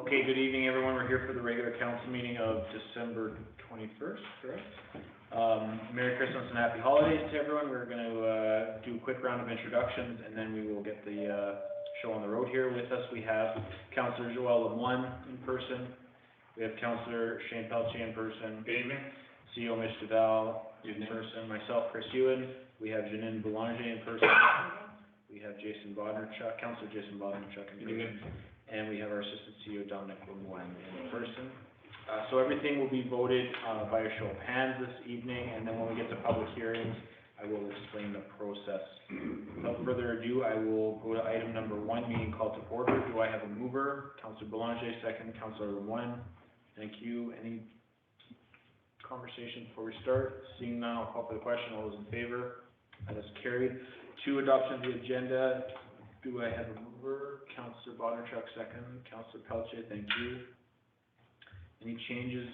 Okay, good evening, everyone. We're here for the regular council meeting of December 21st, correct? Merry Christmas and Happy Holidays to everyone. We're going to do a quick round of introductions, and then we will get the show on the road here. With us, we have Councillor Joel Lemoine in person. We have Councillor Shane Pelche in person. Good evening. CEO Mitch Duval in person. Myself, Chris Ewan. We have Janine Boulanger in person. We have Jason Bodnerchuk, Councillor Jason Bodnerchuk in person. And we have our Assistant CEO Dominic Lemoine in person. So everything will be voted by a show of hands this evening, and then when we get to public hearings, I will explain the process. Without further ado, I will go to item number 1, meeting call to order. Do I have a mover? Councillor Boulanger, second. Councillor Lemoine. Thank you. Any conversation before we start? Seeing none, I'll call for the question. All those in favor? That is carried. 2, adoption of the agenda. Do I have a mover? Councillor Bodnerchuk, second. Councillor Pelche, thank you. Any changes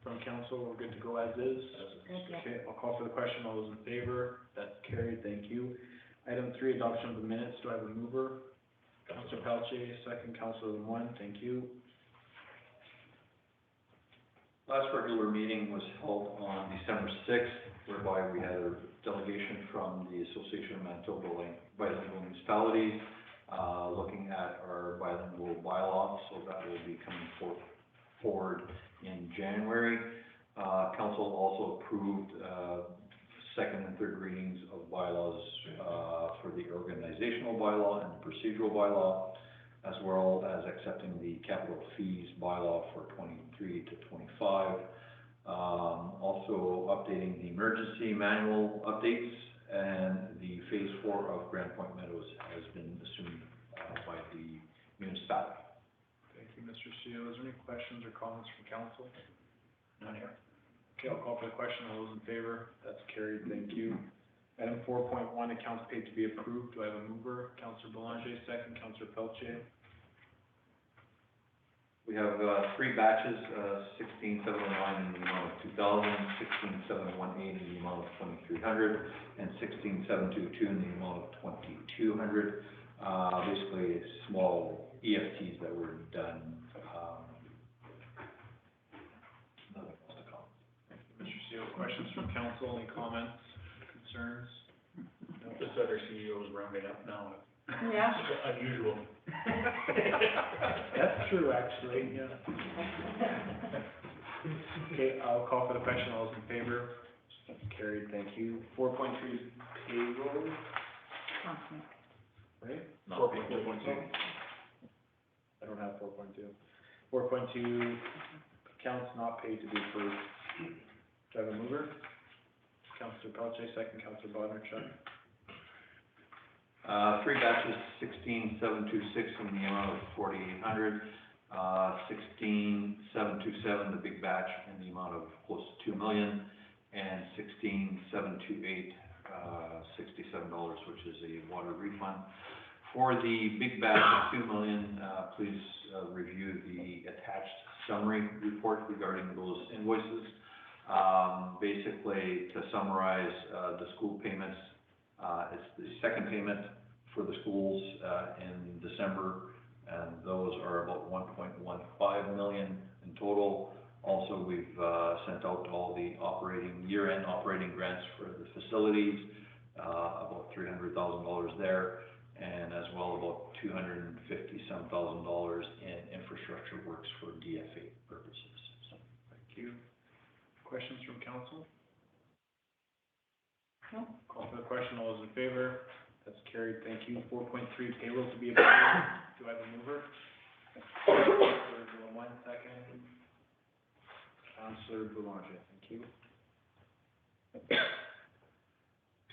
from council? We're good to go as is? Okay, I'll call for the question. All those in favor? That's carried, thank you. Item 3, adoption of the minutes. Do I have a mover? Councillor Pelche, second. Councillor Lemoine, thank you. Last regular meeting was held on December 6th, whereby we had a delegation from the Association of Manitoba Bilingual Municipalities looking at our bilingual bylaws, so that will be coming forward in January. Council also approved second and third readings of bylaws for the organizational bylaw and the procedural bylaw, as well as accepting the capital fees bylaw for 23 to 25. Also updating the emergency manual updates, and the phase 4 of Grand Point Meadows has been assumed by the municipality. Thank you, Mr. CEO. Is there any questions or comments from council? None here. Okay, I'll call for the question. All those in favor? That's carried. Thank you. Item 4.1, accounts paid to be approved. Do I have a mover? Councillor Boulanger, second. Councillor Pelche. We have 3 batches, 16,709 in the amount of 2,000, 16,718 in the amount of 2,300, and 16,722 in the amount of 2,200. Basically, small EFTs that were done. Nothing else to comment. Mr. CEO, questions from council? Any comments, concerns? No. Just that our CEO is rounding up now. Yeah. Unusual. That's true, actually, yeah. Okay, I'll call for the question. All those in favor? That's carried, thank you. 4.3 is payroll. Right? 4.2. I don't have 4.2. 4.2, accounts not paid to be approved. Do I have a mover? Councillor Pelche, second. Councillor Bodnerchuk. 3 batches, 16,726 in the amount of 4,800, 16,727, the big batch, in the amount of close to $2 million, and 16,728, $67, which is a water refund. For the big batch of $2 million, please review the attached summary report regarding those invoices. Basically, to summarize, the school payments, it's the second payment for the schools in December, and those are about $1.15 million in total. Also, we've sent out all the year-end operating grants for the facilities, about $300,000 there, and as well about $250,000 in infrastructure works for DFA purposes. So, thank you. Questions from council? No. Call for the question. All those in favor? That's carried. Thank you. 4.3, payroll to be approved. Do I have a mover? Councillor Lemoine, second. Councillor Boulanger, thank you.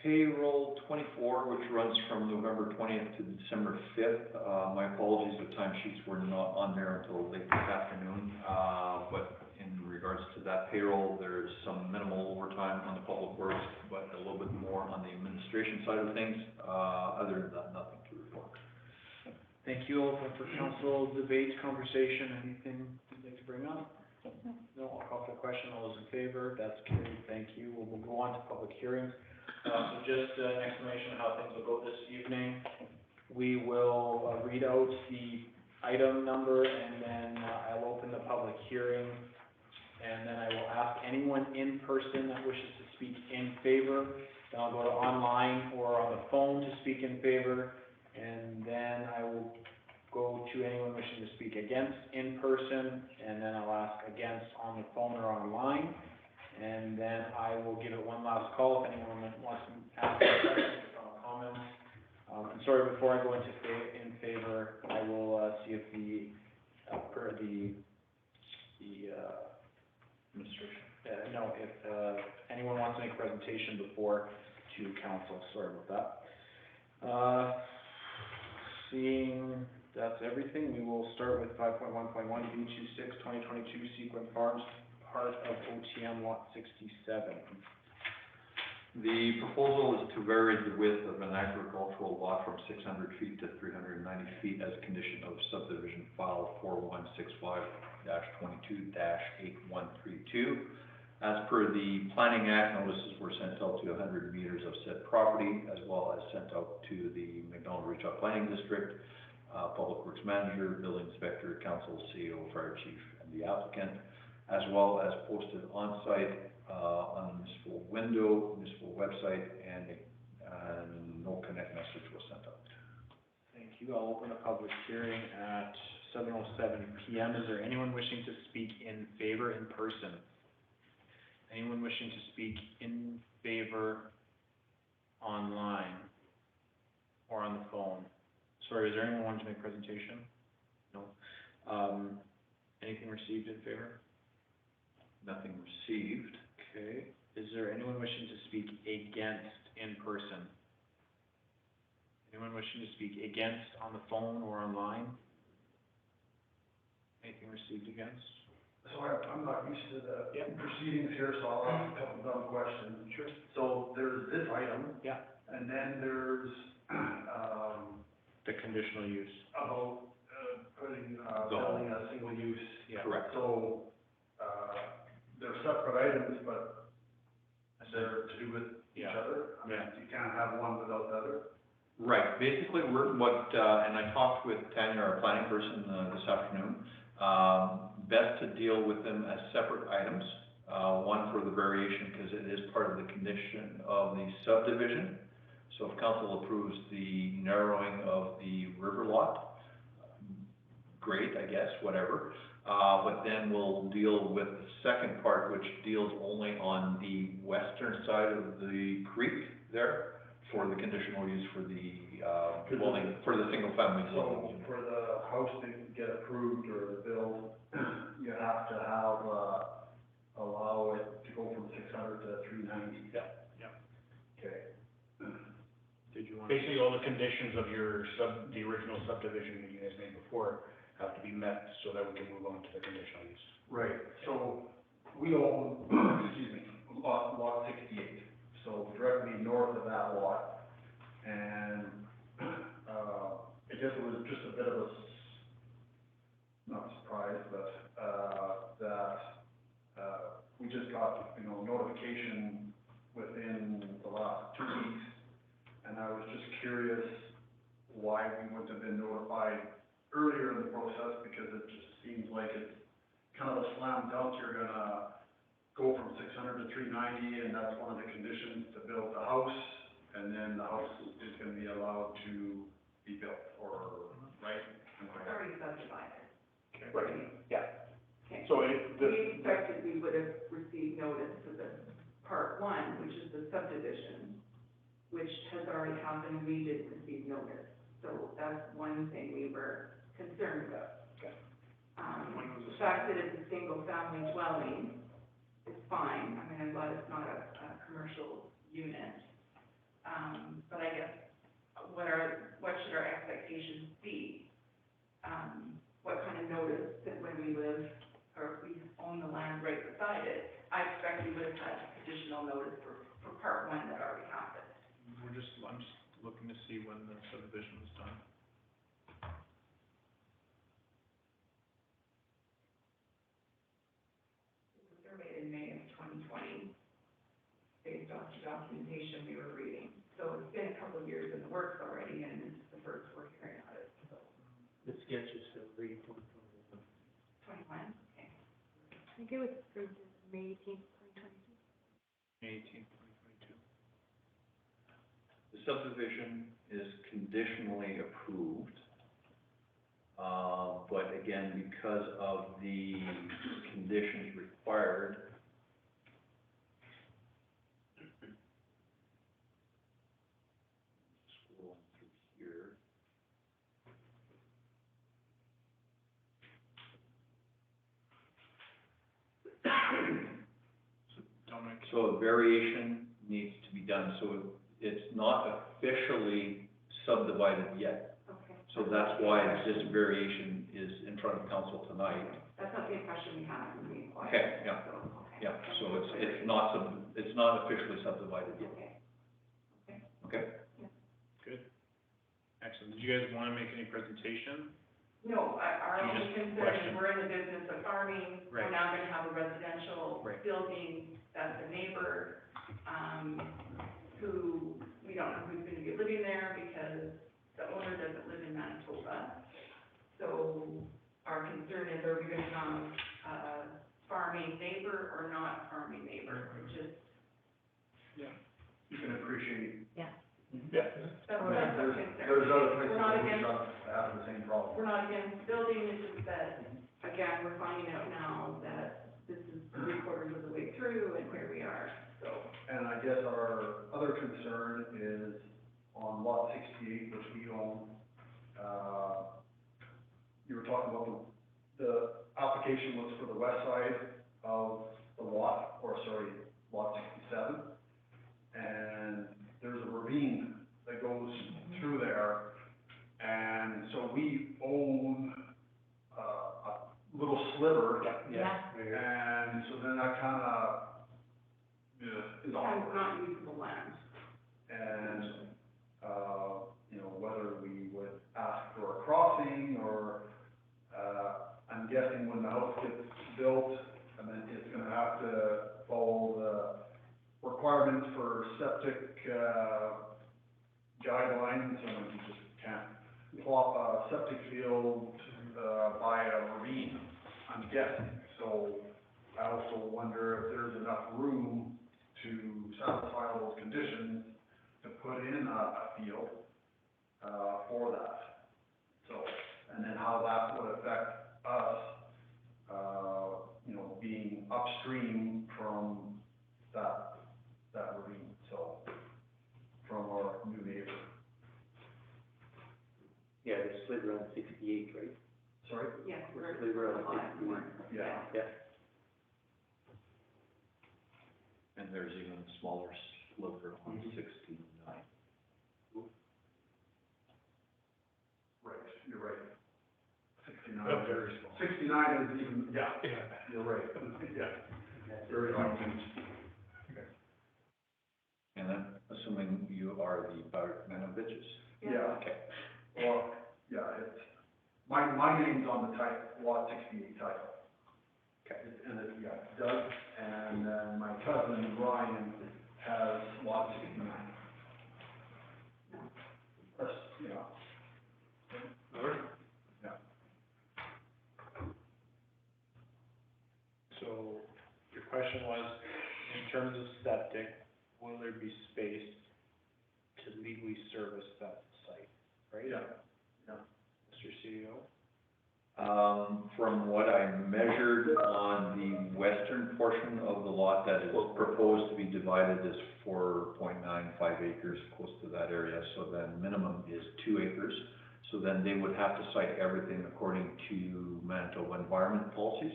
Payroll 24, which runs from November 20th to December 5th. My apologies, the timesheets were not on there until late this afternoon, but in regards to that payroll, there's some minimal overtime on the public works, but a little bit more on the administration side of things. Other than that, nothing to report. Thank you. Open for council debate, conversation, anything you'd like to bring up? No, I'll call for the question. All those in favor? That's carried. Thank you. We'll go on to public hearings. So just an explanation of how things will go this evening. We will read out the item number, and then I'll open the public hearing. And then I will ask anyone in person that wishes to speak in favor. Then I'll go to online or on the phone to speak in favor. And then I will go to anyone wishing to speak against in person, and then I'll ask against on the phone or online. And then I will give it one last call if anyone wants to ask any questions or comments. And sorry, before I go into in favor, I will see if the Administration. no, if anyone wants to make a presentation before to council. Sorry about that. Seeing that's everything, we will start with 5.1.1 B26 2022 Sequent Farms, part of OTM lot 67. The proposal is to vary the width of an agricultural lot from 600 feet to 390 feet as a condition of subdivision file 4165-22-8132. As per the Planning Act, notices were sent out to 100 meters of said property, as well as sent out to the McDonald Ridge Planning District, Public Works Manager, Building Inspector, Council, CEO, Fire Chief, and the applicant, as well as posted on-site, on the municipal window, municipal website, and no connect message was sent out. Thank you. I'll open a public hearing at 7:07 PM. Is there anyone wishing to speak in favor in person? Anyone wishing to speak in favor online or on the phone? Sorry, is there anyone wanting to make a presentation? No. Anything received in favor? Nothing received. Okay. Is there anyone wishing to speak against in person? Anyone wishing to speak against on the phone or online? Anything received against? So I'm not used to the Yep. proceedings here, so I'll ask a couple dumb questions. Sure. So there's this item. Yeah. And then there's, The conditional use. about, putting, The- building a single use. Yeah. Correct. So, they're separate items, but they're to do with each Yeah. other. I mean, Yeah. you can't have one without the other. Right, basically, and I talked with Tanya, our planning person, this afternoon. Best to deal with them as separate items. One for the variation, because it is part of the condition of the subdivision. So if council approves the narrowing of the river lot, great, I guess, whatever. But then we'll deal with the second part, which deals only on the western side of the creek there for the conditional use for the, dwelling, for the single family So dwelling. for the house to get approved or the bill, you have to have, allow it to go from 600 to 390. Yeah. Yeah. Okay. Did you want? Basically, all the conditions of the original subdivision that you guys made before have to be met so that we can move on to the conditional use. Right, so we own, excuse me, lot 68, so directly north of that lot. And, I guess it was just a bit of a, not surprise, but, we just got, notification within the last 2 weeks. And I was just curious why we wouldn't have been notified earlier in the process, because it just seems like it's kind of a slam dunk. You're gonna go from 600 to 390, and that's one of the conditions to build the house, and then the house is gonna be allowed to be built, or, right? It's already subdivided. Okay. Right, yeah. Okay. So We expected we would have received notice for the part one, which is the subdivision, which has already happened, we didn't receive notice. So that's one thing we were concerned about. Okay. When was The this? fact that it's a single-family dwelling is fine. I mean, I'm glad it's not a commercial unit. But I guess, what should our expectations be? What kind of notice that when we live, or if we own the land right beside it, I expect we would have had additional notice for part one that already happened. I'm just looking to see when the subdivision was done. It was surveyed in May of 2020, based on the documentation we were reading. So it's been a couple of years in the works already, and this is the first we're hearing of it, so. The sketch is still 21, okay. I think it was approved May 18th, 2022. May 18th, 2022. The subdivision is conditionally approved. But again, because of the conditions required, scrolling through here. Dominic? So a variation needs to be done, so it's not officially subdivided yet. Okay. So that's why this variation is in front of council tonight. That's not the impression we had when we inquired. Okay, yeah. So, okay. Yeah, so it's not officially subdivided yet, Okay. okay? Good. Excellent. Did you guys want to make any presentation? No, our You only just concern is question. we're in the business of farming. Right. We're now gonna have a residential Right. building that's a neighbor, who, we don't know who's gonna be living there because the owner doesn't live in Manitoba. So our concern is, are we gonna have a farming neighbor or not a farming neighbor, which is, You can appreciate, Yeah. that's our concern. there's other places We're not in against Woodstock that have the same problem. We're not against building, it's just that, again, we're finding out now that this is 3/4 of the way through and here we are, so. And I guess our other concern is on lot 68, which we own. You were talking about the application was for the west side of the lot, or sorry, lot 67. And there's a ravine that goes through there. And so we own a little sliver. Yeah. And so then that kind of is Kind of awkward. not usable land. And, you know, whether we would ask for a crossing or, I'm guessing when the house gets built, and then it's gonna have to follow the requirements for septic, guidelines, and you just can't plop a septic field, by a ravine, I'm guessing. So I also wonder if there's enough room to satisfy all those conditions to put in a field, for that. So, and then how that would affect us, you know, being upstream from that ravine, so, from our new neighbor. Yeah, there's split around 68, right? Sorry? Yes, we're They were on a lot 60. more. Yeah. Yeah. And there's even a smaller sliver on 69. Right, you're right. 69. Very small. 69 is even, yeah, Yeah. you're right, yeah, very minute. And I'm assuming you are the Bartmanovic's? Yeah, Okay. well, yeah, it's, my name's on the title, lot 68 title. Okay. And it's, yeah, Doug, and then my cousin Ryan has lot 69. That's, you know. Yeah. So your question was, in terms of septic, will there be space to legally service that site, right? Yeah. Mr. CEO? From what I measured on the western portion of the lot that is proposed to be divided is 4.95 acres, close to that area, so then minimum is 2 acres. So then they would have to site everything according to Manitoba environment policies.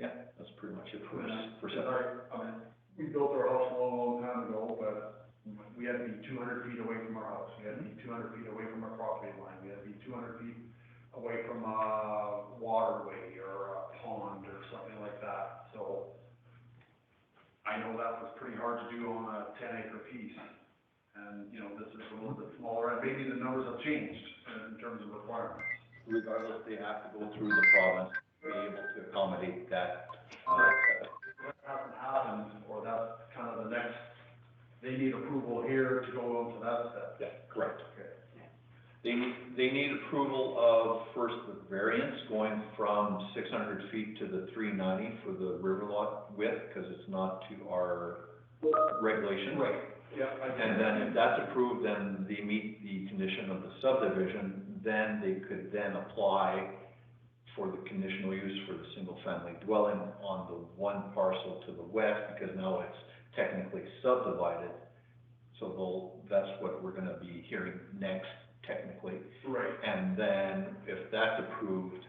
Yeah, that's pretty much it for Because septic. I mean, we built our house a long time ago, but we had to be 200 feet away from our house. We had to be 200 feet away from our property line. We had to be 200 feet away from a waterway or a pond or something like that. So I know that was pretty hard to do on a 10-acre piece. And, you know, this is a little bit smaller, and maybe the numbers have changed in terms of requirements. Regardless, they have to go through the province to be able to accommodate that, That hasn't happened, or that's kind of the next, they need approval here to go on to that step. Yeah, correct. Okay. They need approval of first the variance going from 600 feet to the 390 for the river lot width, because it's not to our regulations. Right, yeah, And then if that's approved, then they meet the condition of the subdivision, then they could then apply for the conditional use for the single-family dwelling on the one parcel to the west, because now it's technically subdivided. So that's what we're gonna be hearing next, technically. right. And then if that's approved,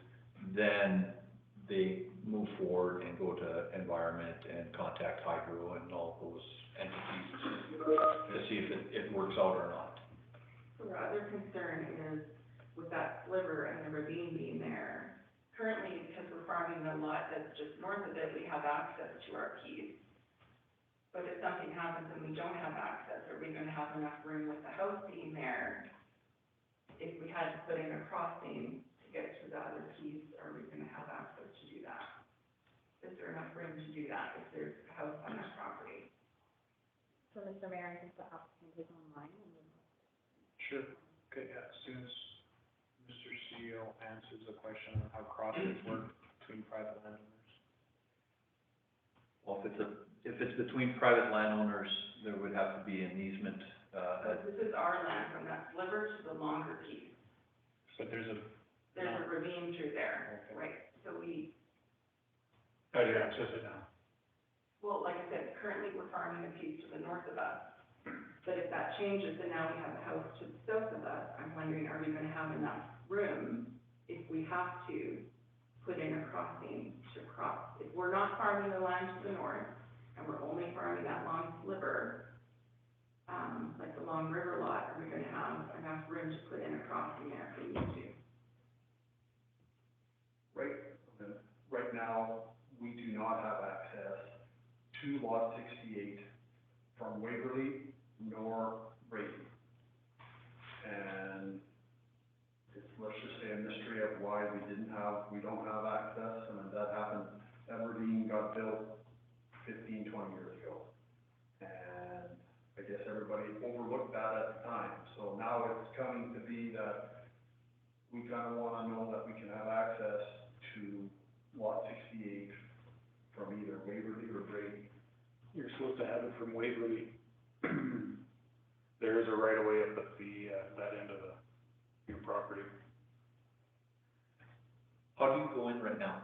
then they move forward and go to environment and contact hydro and all those entities to see if it works out or not. So our other concern is with that sliver and the ravine being there, currently, because we're farming the lot that's just north of it, we have access to our piece. But if something happens and we don't have access, are we gonna have enough room with the house being there? If we had to put in a crossing to get to the other piece, are we gonna have access to do that? Is there enough room to do that if there's a house on that property? So Mr. Mayor, I think the applicant is online and then. Sure. Okay, yeah, as soon as Mr. CEO answers the question on how crossings work between private landowners. Well, if it's between private landowners, there would have to be an easement, This is our land from that sliver to the longer piece. But there's a, There's a ravine through there, Okay. right? So we, How do you access it now? well, like I said, currently we're farming a piece to the north of us. But if that changes, then now we have a house to the south of us, I'm wondering, are we gonna have enough room if we have to put in a crossing to cross? If we're not farming the land to the north, and we're only farming that long sliver, like the long river lot, are we gonna have enough room to put in a crossing there if we need to? Right now, we do not have access to lot 68 from Waverly nor Brady. And it's, let's just say, a mystery of why we don't have access, and that happened, that ravine got built 15, 20 years ago. And I guess everybody overlooked that at the time, so now it's coming to be that we kinda wanna know that we can have access to lot 68 from either Waverly or Brady. You're supposed to have it from Waverly. There is a right of way up at the, that end of your property. how do you go in right now?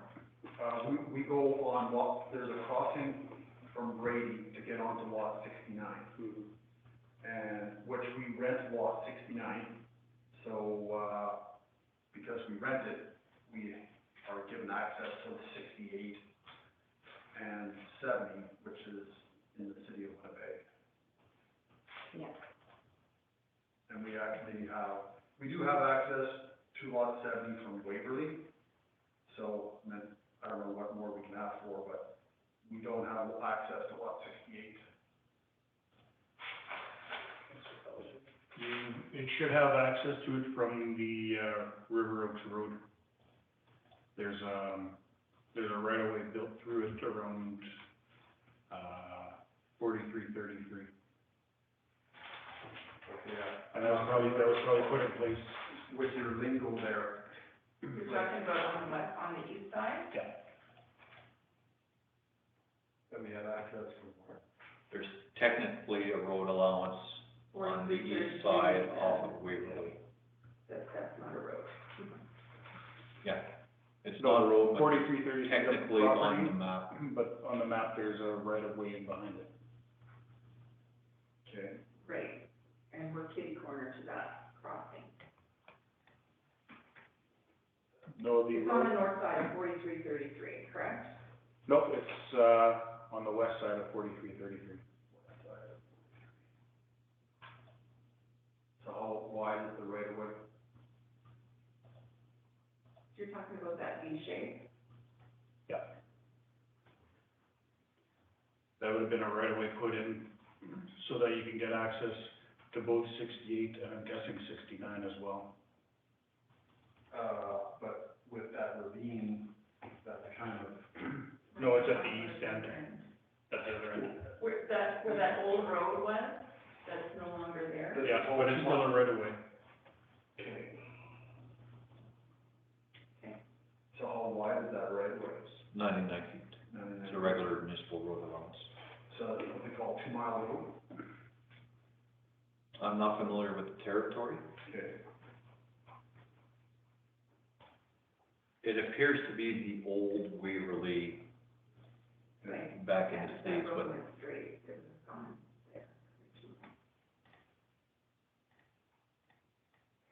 We go on lot, there's a crossing from Brady to get onto lot 69. And which we rent lot 69, so, because we rent it, we are given access to 68 and 70, which is in the city of Winnipeg. Yeah. And we do have access to lot 70 from Waverly, so, I mean, I don't know what more we can ask for, but we don't have access to lot 68. It should have access to it from the, River Oaks Road. There's a right of way built through it around, 4333. Yeah. And that was probably put in place. With your lingo there. You're talking about on the west, on the east side? Yeah. That we have access from where? There's technically a road allowance on the east side off of Waverly. That's not a road. Yeah, it's not a road, but 4333 technically on the map. But on the map, there's a right of way in behind it. Okay. Right, and we're kitty corner to that crossing. No, the It's on the north side of 4333, correct? nope, it's, on the west side of 4333. So how wide is the right of way? You're talking about that V shape? Yeah. That would have been a right of way put in so that you can get access to both 68 and I'm guessing 69 as well. But with that ravine, that's kind of, No, it's at the east end, at the other end. Where that old road was, that's no longer there? Yeah, but it's still a right of way. okay, ways? 99 feet. It's a regular municipal road allowance. So that's what they call 2 mile road? I'm not familiar with the territory. Okay. It appears to be the old Waverly Right. back in Yeah, the that States, road but went straight, it was gone there.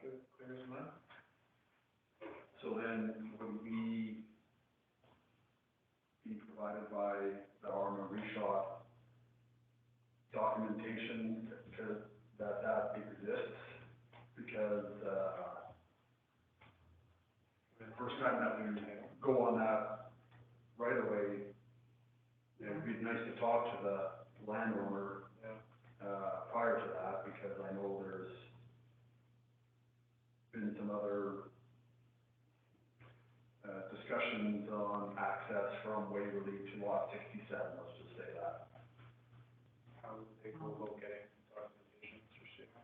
Clear as mud? So then, would we be provided by the Arma Reshot documentation that exists? Because, the first time that we go on that right away, it'd be nice to talk to the landowner, prior to that, because I know there's been some other discussions on access from Waverly to lot 67, let's just say that. How would they go about getting documentation, Mr. Schaefer?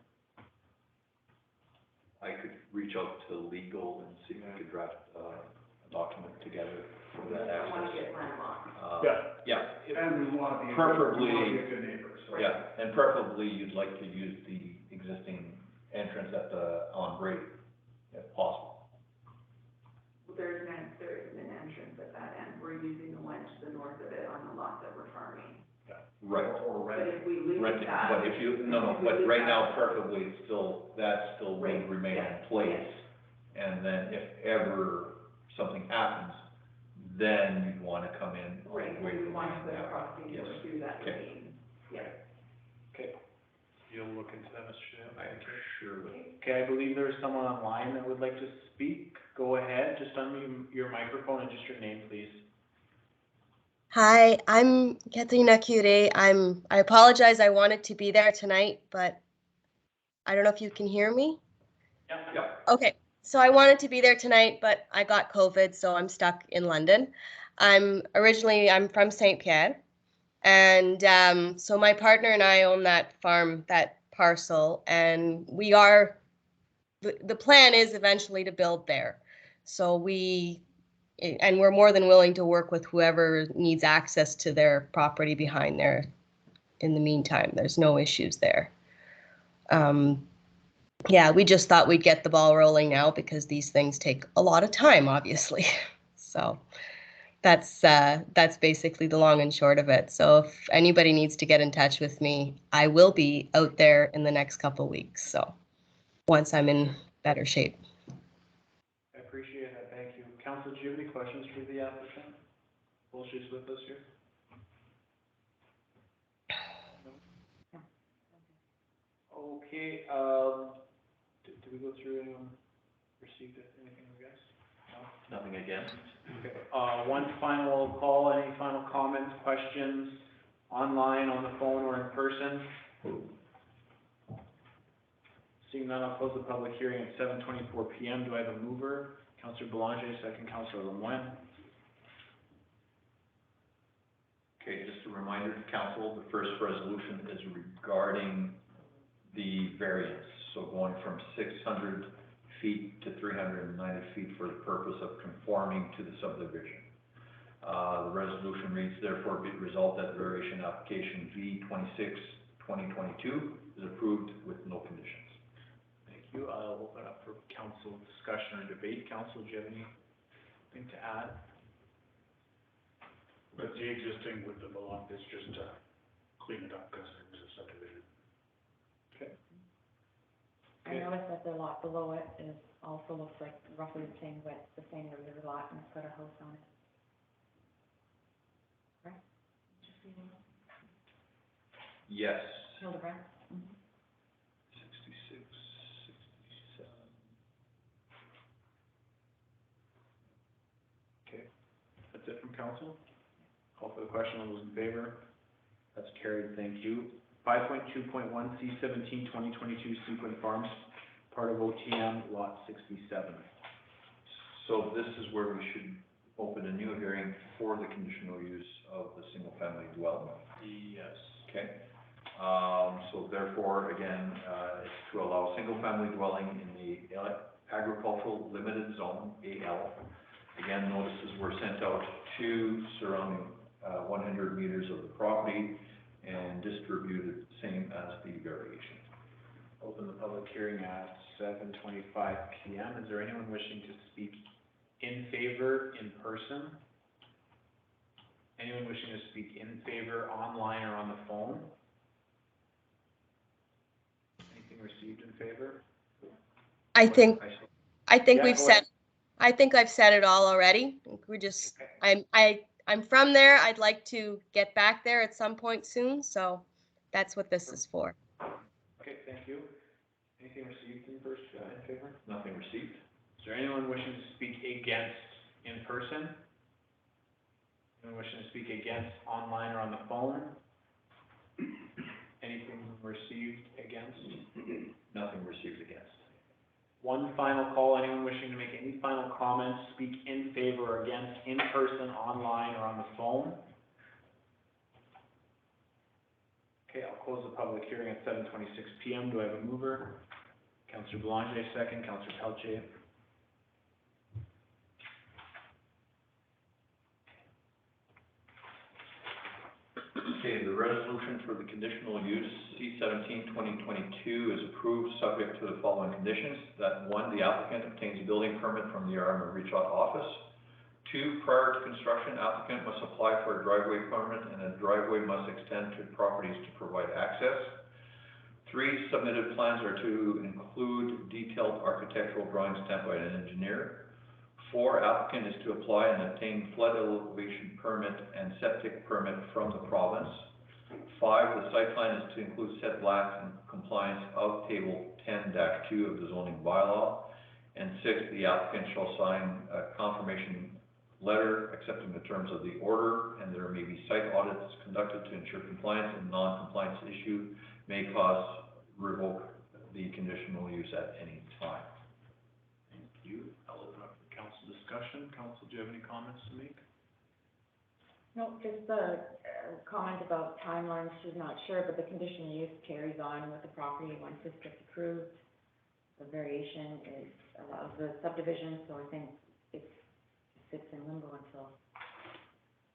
I could reach out to legal and see if we could draft a document together for that I don't wanna access. get landlocked. Yeah, And we want to be, Preferably- we want to be a good neighbor, so. yeah, and preferably you'd like to use the existing entrance at the, on Brady, if possible. Well, there is an entrance at that end, we're using the one to the north of it on the lot that we're farming. Right. Or But rent. if we lose Renting, that. but if you, no, but right now preferably it's still, that still will Right, remain yeah, in place. And then if ever something happens, then you'd wanna come in on Right, Waverly. we want to put a Avenue. crossing Yes. through that Okay. lane, yeah. Okay. You'll look into that, Mr. Schaefer? I sure will. Okay, I believe there is someone online that would like to speak. Go ahead, just unmute your microphone and just your name, please. Hi, I'm Katrina Curie. I apologize, I wanted to be there tonight, but I don't know if you can hear me. Yeah. Okay, so I wanted to be there tonight, but I got COVID, so I'm stuck in London. I'm from St. Pierre, and so my partner and I own that farm, that parcel, and the plan is eventually to build there. So we're more than willing to work with whoever needs access to their property behind there. In the meantime, there's no issues there. Yeah, we just thought we'd get the ball rolling now because these things take a lot of time, obviously. So that's basically the long and short of it. So if anybody needs to get in touch with me, I will be out there in the next couple of weeks. So once I'm in better shape. I appreciate that, thank you. Council, do you have any questions for the applicant? While she's with us here? No? Okay, did we go through anyone received anything, I guess? No? Nothing against? Okay, one final call, any final comments, questions, online, on the phone, or in person? Seeing none, I'll close the public hearing at 7:24 PM. Do I have a mover? Councillor Belanger, second Councillor Lemoine. Okay, just a reminder to council, the first resolution is regarding the variance. So going from 600 feet to 390 feet for the purpose of conforming to the subdivision. The resolution reads, therefore be it resolved that variation application V26/2022 is approved with no conditions. Thank you. I'll open up for council discussion or debate. Council, do you have anything to add? But the existing would belong, it's just clean it up because it was a subdivision. I noticed that the lot below it is also looks like roughly the same width, the same as the lot, and it's got a house on it. Right? Just reading it. Yes. Hildebrand? 66, 67. Okay, that's it from council. Call for the question, all those in favor? That's carried, thank you. 5.2.1, C17/2022 Sequin Farms, part of OTM, lot 67. So this is where we should open a new hearing for the conditional use of the single-family dwelling. Yes. Okay, so therefore, again, it's to allow single-family dwelling in the agricultural limited zone, AL, Again, notices were sent out to surrounding, 100 meters of the property and distributed same as the variation. Open the public hearing at 7:25 PM. Is there anyone wishing to speak in favor in person? Anyone wishing to speak in favor online or on the phone? Anything received in favor? I think, Yeah, we've go said, ahead. I think I've said it all already. We're just, I'm from there. I'd like to get back there at some point soon, so that's what this is for. Okay, thank you. Anything received in first, in favor? Nothing received. Is there anyone wishing to speak against in person? Anyone wishing to speak against online or on the phone? Anything received against? Nothing received against. One final call, anyone wishing to make any final comments, speak in favor or against, in person, online, or on the phone? Okay, I'll close the public hearing at 7:26 PM. Do I have a mover? Councillor Belanger, second. Councillor Pelletier. Okay, the resolution for the conditional use, C-17/2022, is approved subject to the following conditions. That one, the applicant obtains a building permit from the RM Reach Out office. Two, prior to construction, applicant must apply for a driveway permit and a driveway must extend to properties to provide access. Three, submitted plans are to include detailed architectural drawings stamped by an engineer. Four, applicant is to apply and obtain flood elevation permit and septic permit from the province. Five, the site plan is to include setbacks and compliance of table 10-2 of the zoning bylaw. And six, the applicant shall sign a confirmation letter accepting the terms of the order, and there may be site audits conducted to ensure compliance, and non-compliance issue may cause revoke the conditional use at any time. Thank you. I'll open up for council discussion. Council, do you have any comments to make? No, just a comment about timelines, she's not sure, but the conditional use carries on with the property once this gets approved. The variation is, allows the subdivision, so I think it sits in limbo until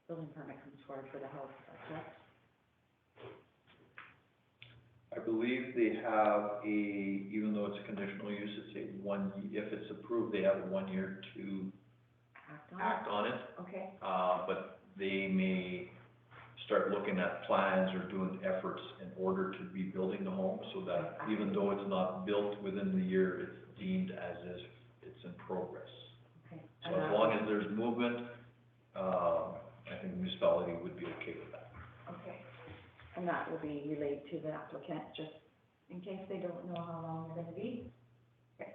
building permit comes forward for the house, is that correct? I believe they have even though it's a conditional use, it's if it's approved, they have 1 year to act on it. Okay, But they may start looking at plans or doing efforts in order to be building the home, so that even though it's not built within the year, it's deemed as if it's in progress. okay. So as long as there's movement, I think the municipality would be okay with that. Okay, and that will be relayed to the applicant, just in case they don't know how long they're gonna be? Okay.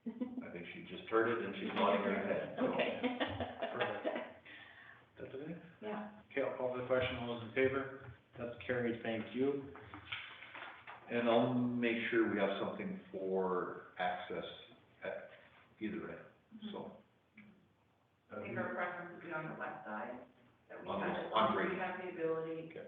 I think she just heard it and she's nodding her head, so. Okay. That's okay? Yeah. Okay, I'll call for the question. All those in favor? That's carried. Thank you. And I'll make sure we have something for access at either end, so. I think our preference would be on the west side, that we On have, the- as long as on we have the ability, Okay.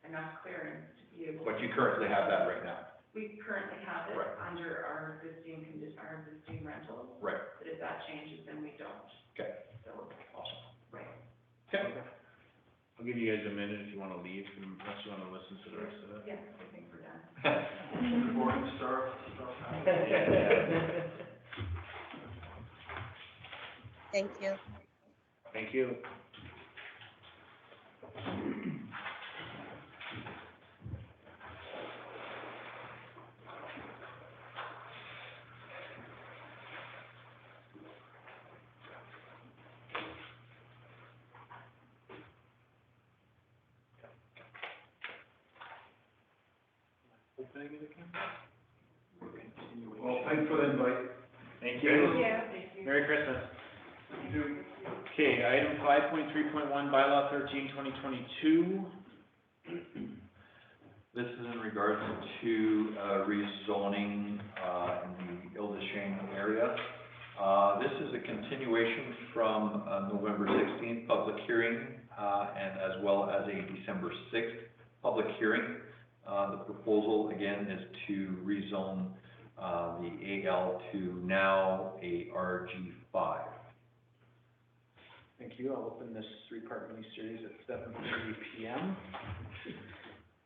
enough clearance to be able. But you currently have that right now? We currently have it Right. under our existing rentals, Right. but if that changes, then we don't. Okay. So, Awesome. right. Okay. I'll give you guys a minute if you wanna leave, unless you wanna listen to the rest of it. Yes, I think we're done. Boring stuff. Thank you. Thank you. Opening it again? We're continuing. Well, thanks for the invite. Thank you. Thank you. Merry Christmas. Okay, item 5.3.1, bylaw 13/2022. This is in regards to rezoning in the Ile-des-Chênes area. This is a continuation from November 16th public hearing and as well as a December 6th public hearing. The proposal again is to rezone the AL to now a RG5. Thank you. I'll open this three-part mini-series at 7:30 p.m.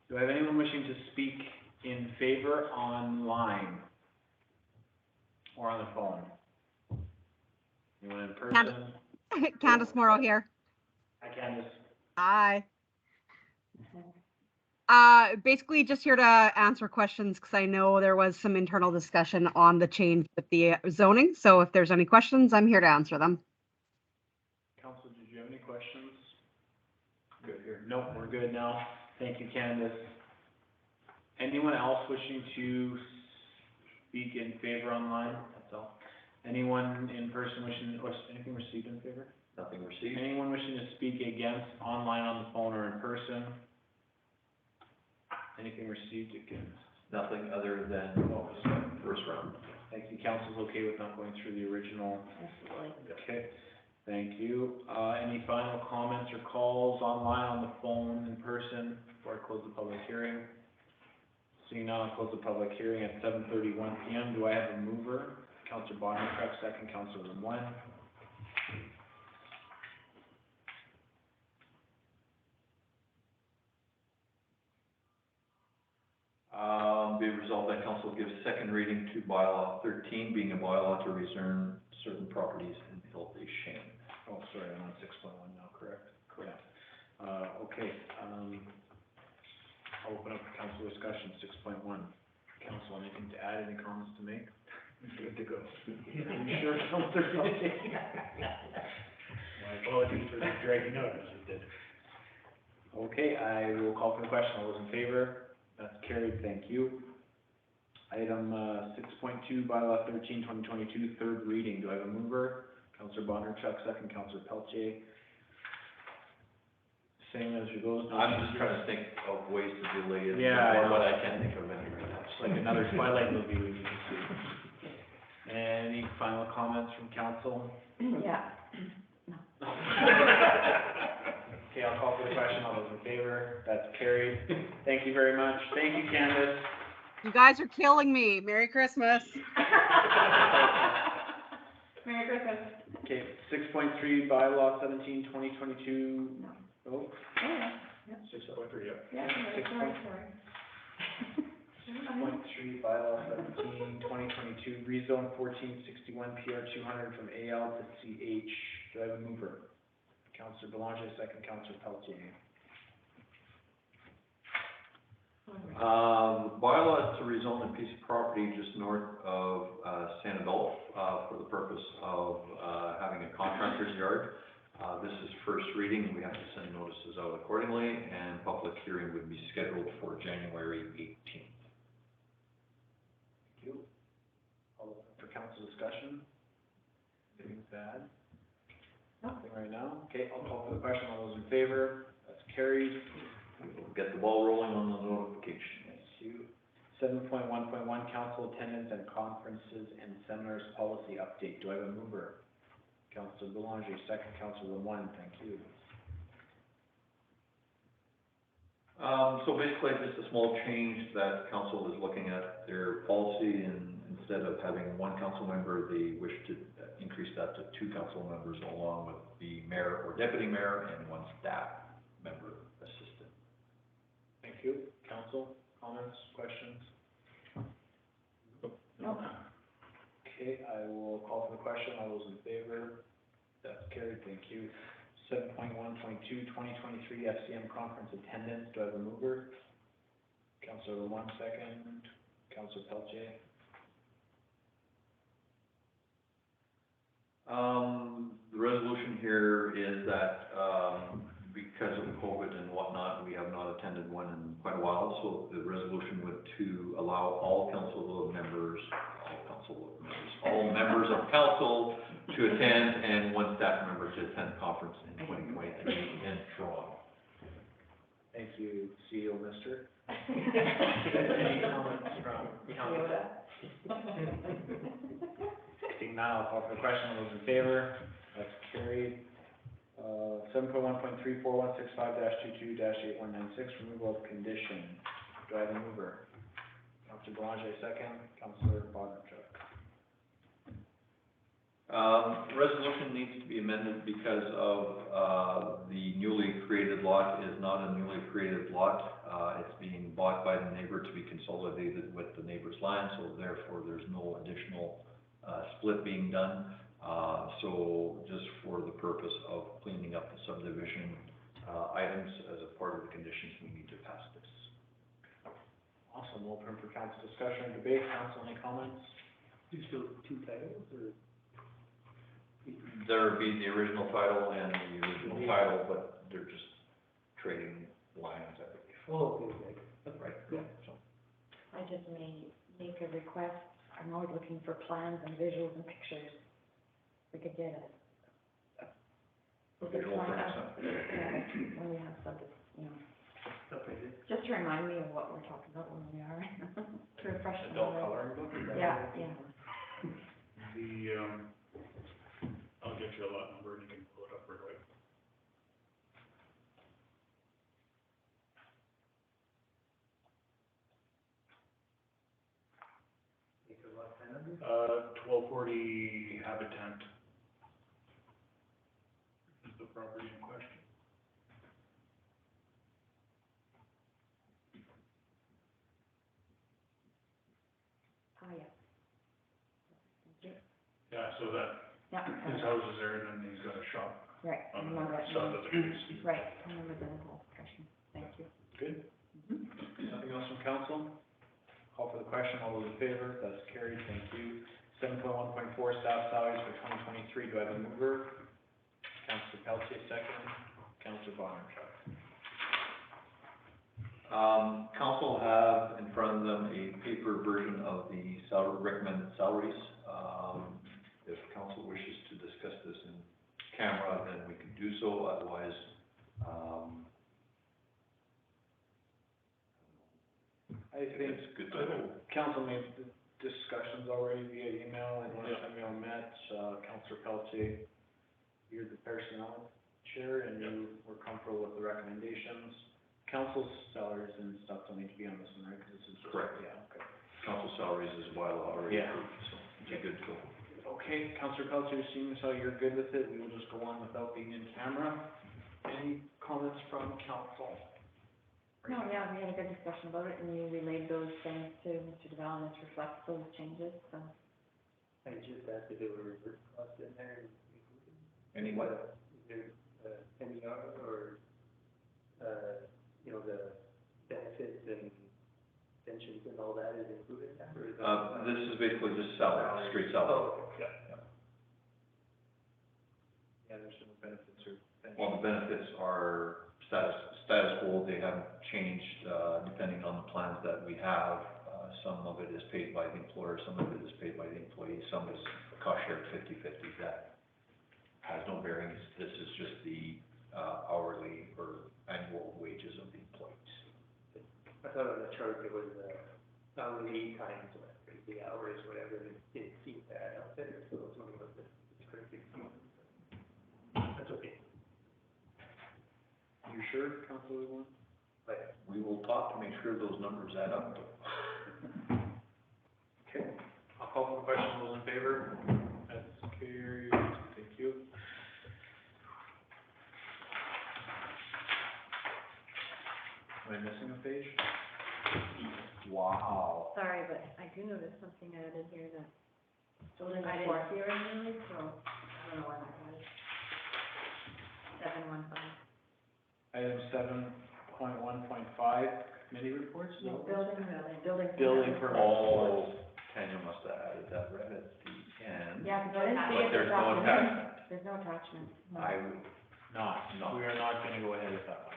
Do I have anyone wishing to speak in favor online or on the phone? Anyone in person? Candace Morrow here. Hi, Candace. Hi. Basically just here to answer questions because I know there was some internal discussion on the change with the zoning. So if there's any questions, I'm here to answer them. Council, did you have any questions? Good here. Nope, we're good now. Thank you, Candace. Anyone else wishing to speak in favor online? That's all. Anyone in person wishing, or anything received in favor? Nothing received. Anyone wishing to speak against online, on the phone, or in person? Anything received against? Nothing other than what was said first round. Thank you. Council's okay with not going through the original? Absolutely. Okay, thank you. Any final comments or calls online, on the phone, in person, before I close the public hearing? Seeing none, I'll close the public hearing at 7:31 p.m. Do I have a mover? Councilor Bonner-Truk, second. Councilor Lemoine. Be resolved that council gives second reading to bylaw 13, being a bylaw to reserve certain properties in Hillday Shane. Oh, sorry, I'm on 6.1 now, correct? Correct. Okay, I'll open up the council discussion, 6.1. Council, anything to add, any comments to make? Good to go. You sure, Councilor Pelche? My apologies for dragging out as it did. Okay, I will call for the question. All those in favor? That's carried, thank you. Item 6.2, bylaw 13, 2022, third reading. Do I have a mover? Councilor Bonner-Truk, second. Councilor Pelche. Same as you goes. No I'm just changes. trying to think of ways to delay it, Yeah, but I can't think of any right now. It's like another Twilight movie we need to see. Any final comments from council? Yeah. Okay, I'll call for the question. All those in favor? That's carried. Thank you very much. Thank you, Candace. You guys are killing me. Merry Christmas. Merry Christmas. Okay, 6.3, bylaw 17, 2022. Oh, Yeah, 6.3, yep. yeah, Six sorry, point- sorry. 6.3, bylaw 17, 2022, rezone 1461 PR 200 from AL to CH. Do I have a mover? Councilor Belanger, second. Councilor Peltier. Bylaw is to rezone a piece of property just north of San Adolfo for the purpose of having a contractor's yard. This is first reading. We have to send notices out accordingly, and public hearing would be scheduled for January 18th. Thank you. I'll open up for council discussion. Anything to add? Nothing right now. Okay, I'll call for the question. All those in favor? That's carried. We'll get the ball rolling on the notification. Thank you. 7.1.1, council attendance and conferences and seminars policy update. Do I have a mover? Councilor Belanger, second. Councilor Lemoine, thank you. So basically, just a small change that council is looking at their policy, and instead of having one council member, they wish to increase that to 2 council members, along with the mayor or deputy mayor and 1 staff member assistant. Thank you. Council, comments, questions? No. Okay, I will call for the question. All those in favor? That's carried, thank you. 7.1.2, 2023 FCM conference attendance. Do I have a mover? Councilor Lemoine, second. Councilor Peltier. The resolution here is that, because of COVID and whatnot, we have not attended one in quite a while, so the resolution would to allow all members of council to attend, and 1 staff member to attend the conference in 2023 in Toronto. Thank you, CEO Mister. Any comments from council? Seeing none, I'll call for the question. All those in favor? That's carried. 7.1.3, 4165-22-8196, removal of condition. Do I have a mover? Councilor Belanger, second. Councilor Bonner-Truk. Resolution needs to be amended because of, the newly created lot is not a newly created lot. It's being bought by the neighbor to be consolidated with the neighbor's land, so therefore there's no additional, split being done. So just for the purpose of cleaning up the subdivision, items as a part of the conditions, we need to pass this. Awesome, we'll open for council discussion and debate. Council, any comments? There's still two titles, or? There would be the original title and the original title, but they're just trading lines, I believe. Oh, okay, okay. Right, Yeah. so. I just may make a request, I'm always looking for plans and visuals and pictures. We could get a Visual plan for of- yeah, when we have something, you know, Okay. just to remind me of what we're talking about when we are, to refresh my Adult memory. coloring book? Is that Yeah, what it is? yeah. I'll get you a lot number and you can pull it up real quick. Make a lot of time. 1240 Habitant is the property in question. Ah, yeah. Thank you. Yeah, so that, Yeah, his house is there, and then he's got a shop right, I on remember the that. south of the trees. Right, I remember the whole discussion, thank you. Good. Nothing else from council? Call for the question, all those in favor, that's carried, thank you. 7.1.4, staff salaries for 2023, do I have a mover? Councillor Pelletier, second. Councillor Bonner. Council have in front of them a paper version of the recommended salaries. If council wishes to discuss this in camera, then we can do so, otherwise, I think it's good to know. council made the discussions already via email, and last time we all met, Councillor Pelletier, you're the personnel chair, and you were comfortable with the recommendations. Council's salaries and stuff don't need to be on this one, right, because this is. Correct. Yeah, okay. Council salaries is bylaw already Yeah. approved, so it's good to go. Okay, Councillor Pelletier, seeing as how you're good with it, we will just go on without being in camera. Any comments from council? No, yeah, we had a good discussion about it, and you relayed those things to Mr. DeVal, and this reflects those changes, so. I just asked if there were reverse costs in there. Any what? Is there, MER or, you know, the benefits and pensions and all that is included in that, or is that? This is basically just salary, straight salary. Oh, okay. Yeah, there's no benefits or. Well, the benefits are status quo, they haven't changed, depending on the plans that we have. Some of it is paid by the employer, some of it is paid by the employee, some is cost shared 50/50. That has no bearings. This is just the, hourly or annual wages of the employees. I thought on the chart there was, hourly times, the hours, whatever, and it didn't seem to add up there, so I was wondering what the discrepancy was. That's okay. You sure, Councillor Lewin? But We will talk to make sure those numbers add up. Okay, I'll call for the question, all those in favor? That's carried, thank you. Am I missing a page? Wow. Sorry, but I do notice something added here that still didn't I didn't report. see originally, so I don't know where that was. 715. Item 7.1.5, committee reports? No, building. Building permit. Oh, Tanya must have added that right at the end. Yeah, because I didn't see But it there's this no afternoon. attachment. There's no attachment. No. I would, No, we are not gonna go ahead with that one.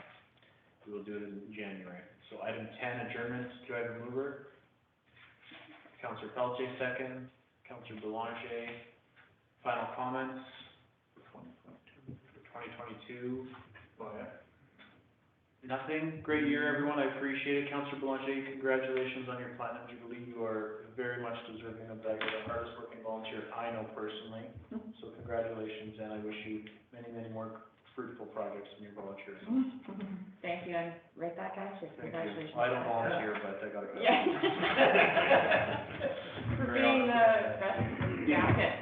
We will do it in January. So item 10, adjournment, do I have a mover? Councillor Pelletier, second. Councillor Boulanger, final comments? For 2022. Oh, yeah. Nothing, great year, everyone, I appreciate it. Councillor Boulanger, congratulations on your platinum jubilee. You are very much deserving of that. You're the hardest working volunteer I know personally. So congratulations, and I wish you many, many more fruitful projects in your volunteer. Thank you, and right back at you. Thank you. Congratulations. Well, I don't volunteer, but I gotta go. Yeah. For being the best jacket.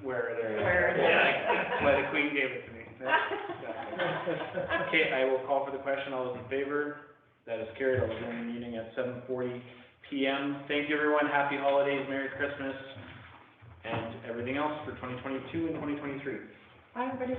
Where they're. Yeah, why the Queen gave it to me. Okay, I will call for the question. All those in favor? That is carried. I'll adjourn the meeting at 7:40 PM. Thank you, everyone. Happy holidays, Merry Christmas, and everything else for 2022 and 2023. Bye, everybody.